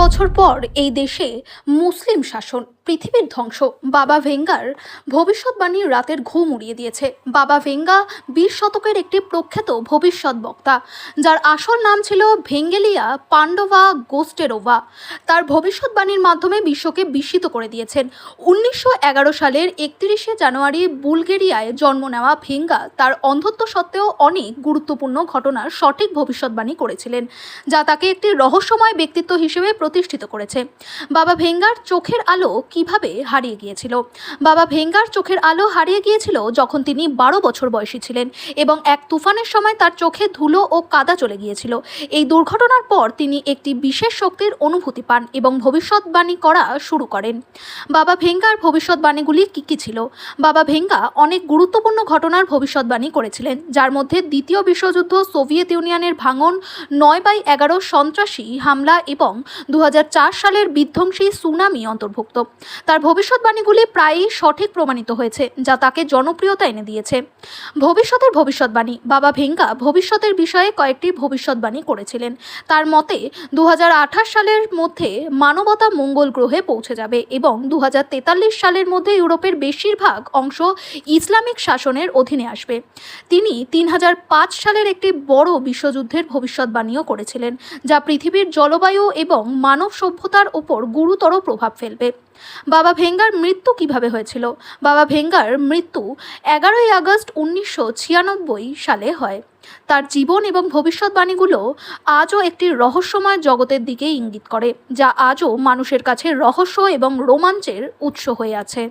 বছর পর এই দেশে মুসলিম শাসন, পৃথিবীর ধ্বংস। বাবা ভেঙ্গার ভবিষ্যৎবাণী রাতের ঘুম উড়িয়ে দিয়েছে। বাবা ভেঙ্গা 20 শতকের একটি প্রখ্যাত ভবিষ্যৎ বক্তা, যার আসল নাম ছিল ভেঙ্গেলিয়া পান্ডোভা গোস্টেরোভা। তার ভবিষ্যৎবাণীর মাধ্যমে বিশ্বকে বিস্মিত করে দিয়েছেন। 1911 সালের 31শে জানুয়ারি বুলগেরিয়ায় জন্ম নেওয়া ভেঙ্গা তার অন্ধত্ব সত্ত্বেও অনেক গুরুত্বপূর্ণ ঘটনার সঠিক ভবিষ্যৎবাণী করেছিলেন, যা তাকে একটি রহস্যময় ব্যক্তিত্ব হিসেবে প্রতিষ্ঠিত করেছে। বাবা ভেঙ্গার চোখের আলো কিভাবে হারিয়ে গিয়েছিল? বাবা ভেঙ্গার চোখের আলো হারিয়ে গিয়েছিল যখন তিনি 12 বছর বয়সী ছিলেন এবং এক তুফানের সময় তার চোখে ধুলো ও কাদা চলে গিয়েছিল। এই দুর্ঘটনার পর তিনি একটি বিশেষ শক্তির অনুভূতি পান এবং ভবিষ্যৎবাণী করা শুরু করেন। বাবা ভেঙ্গার ভবিষ্যৎবাণীগুলি কী ছিল? বাবা ভেঙ্গা অনেক গুরুত্বপূর্ণ ঘটনার ভবিষ্যৎবাণী করেছিলেন, যার মধ্যে দ্বিতীয় বিশ্বযুদ্ধ, সোভিয়েত ইউনিয়নের ভাঙন, 9/11 সন্ত্রাসী হামলা এবং 2004 সালের বিধ্বংসী সুনামি অন্তর্ভুক্ত। তার ভবিষ্যৎবাণীগুলি প্রায়ই সঠিক প্রমাণিত হয়েছে, যা তাকে জনপ্রিয়তা এনে দিয়েছে। ভবিষ্যতের ভবিষ্যৎবাণী। বাবা ভেঙ্গা ভবিষ্যতের বিষয়ে কয়েকটি ভবিষ্যৎবাণী করেছিলেন। তার মতে 2028 সালের মধ্যে মানবতা মঙ্গল গ্রহে পৌঁছে যাবে এবং 2043 সালের মধ্যে ইউরোপের বেশিরভাগ অংশ ইসলামিক শাসনের অধীনে আসবে। তিনি 3005 সালের একটি বড় বিশ্বযুদ্ধের ভবিষ্যৎবাণীও করেছিলেন, যা পৃথিবীর জলবায়ু এবং মানব সভ্যতার উপর গুরুতর প্রভাব ফেলবে। বাবা ভেঙ্গার মৃত্যু কিভাবে হয়েছিল? বাবা ভেঙ্গার মৃত্যু 11ই আগস্ট 1996 সালে হয়। তার জীবন এবং ভবিষ্যৎবাণীগুলো আজও একটি রহস্যময় জগতের দিকে ইঙ্গিত করে, যা আজও মানুষের কাছে রহস্য এবং রোমাঞ্চের উৎস হয়ে আছে।